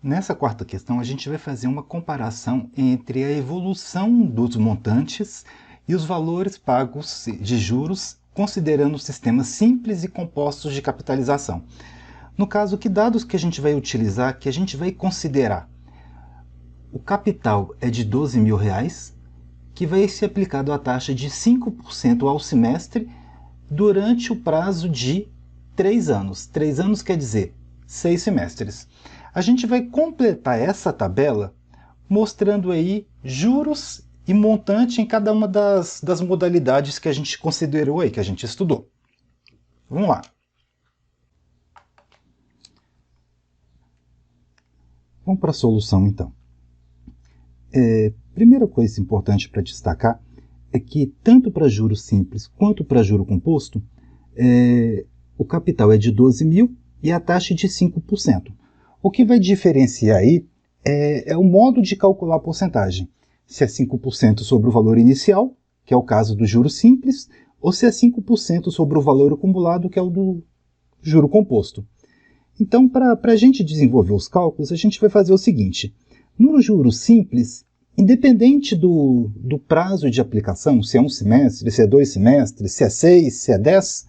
Nessa quarta questão, a gente vai fazer uma comparação entre a evolução dos montantes e os valores pagos de juros, considerando sistemas simples e compostos de capitalização. No caso, que dados que a gente vai utilizar, que a gente vai considerar? O capital é de R$12.000, que vai ser aplicado a taxa de 5% ao semestre durante o prazo de 3 anos. 3 anos quer dizer 6 semestres. A gente vai completar essa tabela mostrando aí juros e montante em cada uma das modalidades que a gente considerou aí, que a gente estudou. Vamos lá. Vamos para a solução, então. Primeira coisa importante para destacar é que tanto para juros simples quanto para juro composto, o capital é de 12.000 e a taxa é de 5%. O que vai diferenciar aí é o modo de calcular a porcentagem. Se é 5% sobre o valor inicial, que é o caso do juro simples, ou se é 5% sobre o valor acumulado, que é o do juro composto. Então, para a gente desenvolver os cálculos, a gente vai fazer o seguinte. No juro simples, independente do prazo de aplicação, se é 1 semestre, se é 2 semestres, se é 6, se é 10,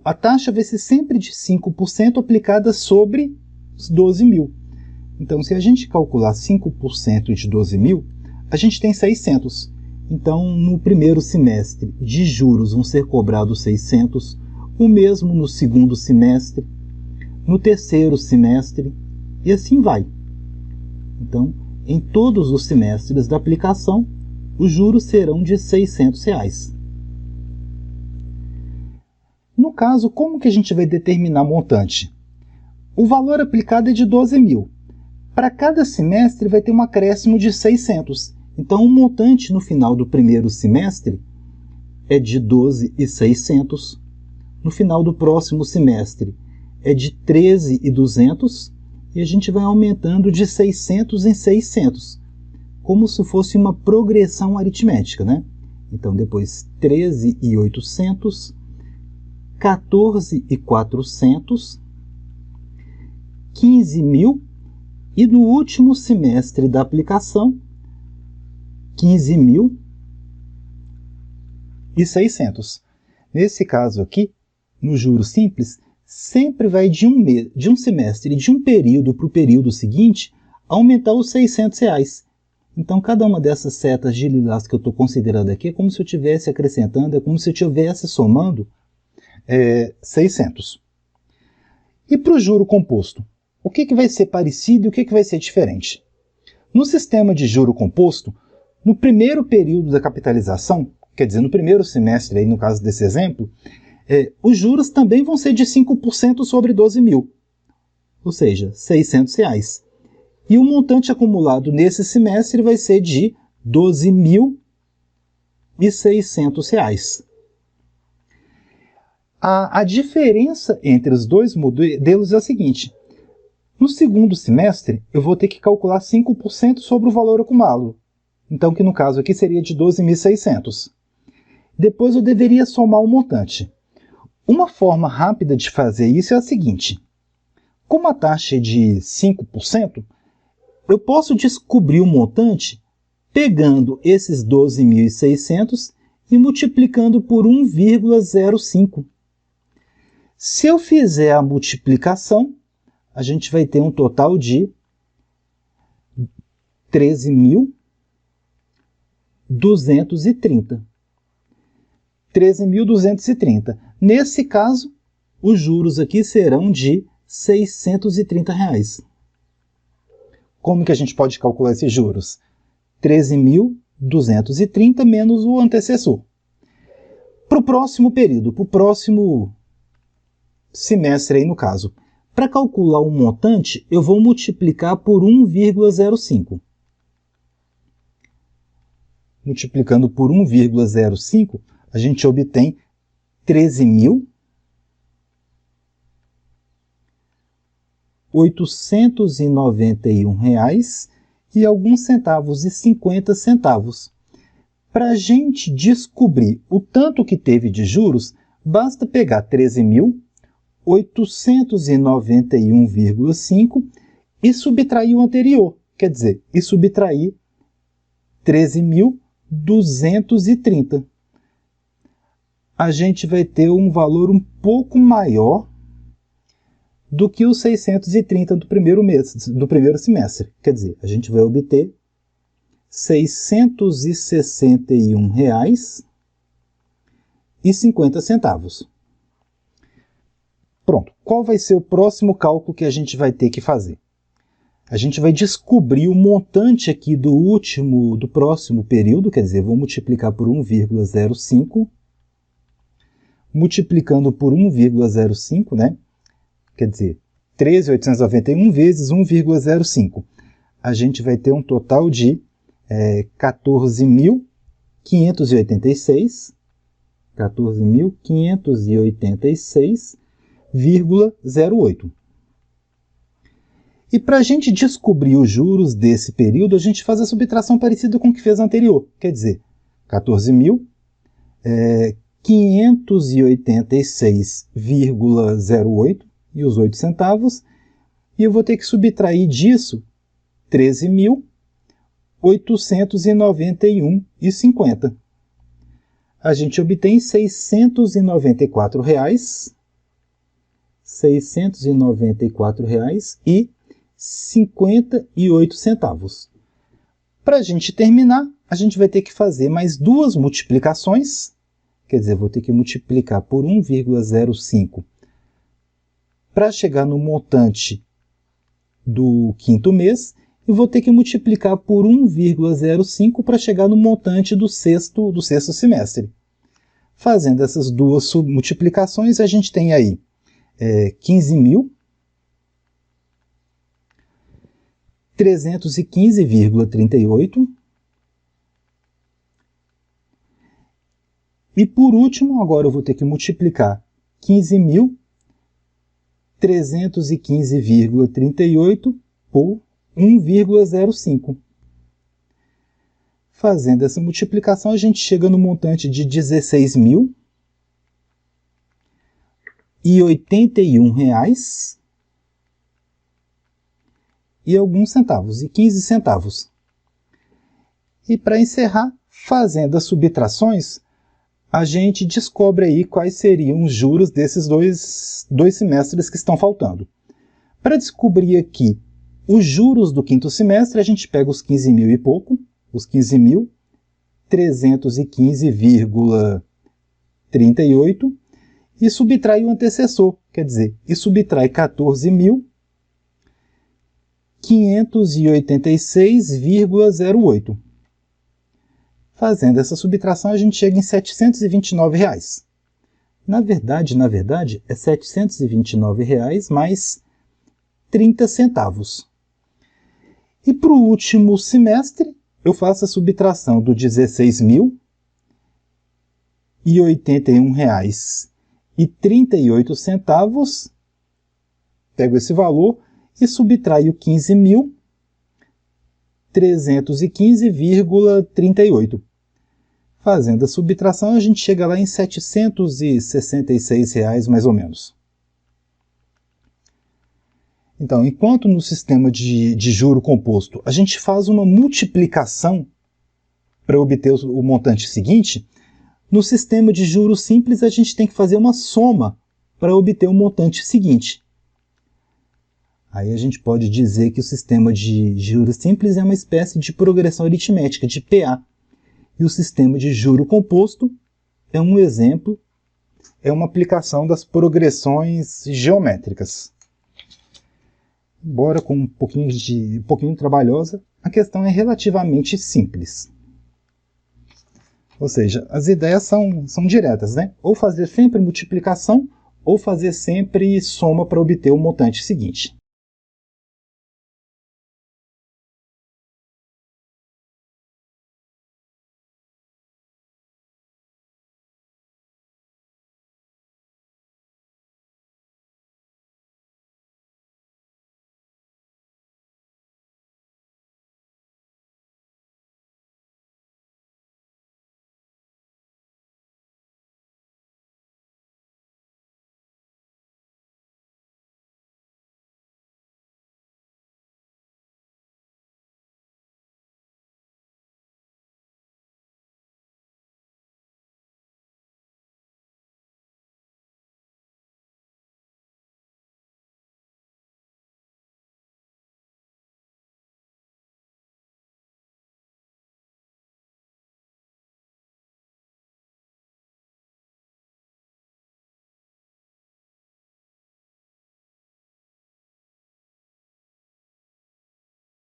a taxa vai ser sempre de 5% aplicada sobre os 12.000. Então, se a gente calcular 5% de 12.000, a gente tem 600. Então, no primeiro semestre de juros vão ser cobrados 600, o mesmo no segundo semestre, no terceiro semestre, e assim vai. Então, em todos os semestres da aplicação, os juros serão de R$600. No caso, como que a gente vai determinar montante? O valor aplicado é de 12.000. Para cada semestre vai ter um acréscimo de 600. Então, o montante no final do primeiro semestre é de 12.600. No final do próximo semestre é de 13.200. E a gente vai aumentando de 600 em 600, como se fosse uma progressão aritmética, né? Então, depois 13.800, 14.400, 15.000 e no último semestre da aplicação, 15.600. Nesse caso aqui, no juro simples, sempre vai de um semestre, de um período para o período seguinte, aumentar os R$600. Então, cada uma dessas setas de lilás que eu estou considerando aqui é como se eu estivesse acrescentando, é como se eu estivesse somando 600. E para o juro composto? O que vai ser parecido e o que vai ser diferente? No sistema de juro composto, no primeiro período da capitalização, quer dizer, no primeiro semestre, aí no caso desse exemplo, os juros também vão ser de 5% sobre 12.000, ou seja, R$600. E o montante acumulado nesse semestre vai ser de R$12.600. A diferença entre os dois modelos é a seguinte. No segundo semestre, eu vou ter que calcular 5% sobre o valor acumulado. Então, que no caso aqui seria de 12.600. Depois eu deveria somar o montante. Uma forma rápida de fazer isso é a seguinte. Como a taxa é de 5%, eu posso descobrir o montante pegando esses 12.600 e multiplicando por 1,05. Se eu fizer a multiplicação, a gente vai ter um total de 13.230. 13.230. Nesse caso, os juros aqui serão de R$630. Como que a gente pode calcular esses juros? 13.230 menos o antecessor. Para o próximo período, para o próximo semestre aí no caso, para calcular um montante, eu vou multiplicar por 1,05. Multiplicando por 1,05, a gente obtém R$13.891 e alguns centavos e 50 centavos. Para a gente descobrir o tanto que teve de juros, basta pegar 13.891,5 e subtrair o anterior, quer dizer, e subtrair 13.230. A gente vai ter um valor um pouco maior do que os 630 do primeiro mês, do primeiro semestre. Quer dizer, a gente vai obter R$ 661,50. Pronto. Qual vai ser o próximo cálculo que a gente vai ter que fazer? A gente vai descobrir o montante aqui do próximo período, quer dizer, vou multiplicar por 1,05, multiplicando por 1,05, né? Quer dizer, 13.891 vezes 1,05. A gente vai ter um total de 14.586,08. E para a gente descobrir os juros desse período, a gente faz a subtração parecida com o que fez anterior. Quer dizer, 14.586,08 e os 8 centavos. E eu vou ter que subtrair disso 13.891,50. A gente obtém R$ 694,58. Para a gente terminar, a gente vai ter que fazer mais duas multiplicações, quer dizer, vou ter que multiplicar por 1,05 para chegar no montante do quinto mês, e vou ter que multiplicar por 1,05 para chegar no montante do sexto semestre. Fazendo essas duas multiplicações, a gente tem aí 15.315,38. E por último, agora eu vou ter que multiplicar 15.315,38 por 1,05. Fazendo essa multiplicação, a gente chega no montante de R$ 16.081 e alguns centavos, e 15 centavos. E para encerrar, fazendo as subtrações, a gente descobre aí quais seriam os juros desses dois semestres que estão faltando. Para descobrir aqui os juros do quinto semestre, a gente pega os 15 mil e pouco, os 15.315,38 e subtrai o antecessor, quer dizer, e subtrai 14.586,08. Fazendo essa subtração, a gente chega em R$ 729. Na verdade, é R$ 729 mais 30 centavos. E para o último semestre, eu faço a subtração do R$ 16.081,38, pego esse valor e subtraio 15.315,38. Fazendo a subtração, a gente chega lá em R$ 766 mais ou menos. Então, enquanto no sistema de juro composto a gente faz uma multiplicação para obter o montante seguinte, no sistema de juros simples a gente tem que fazer uma soma para obter o montante seguinte. Aí a gente pode dizer que o sistema de juros simples é uma espécie de progressão aritmética, de PA. E o sistema de juro composto é um exemplo, é uma aplicação das progressões geométricas. Embora com um pouquinho trabalhosa, a questão é relativamente simples. Ou seja, as ideias são diretas, né? Ou fazer sempre multiplicação, ou fazer sempre soma para obter o montante seguinte.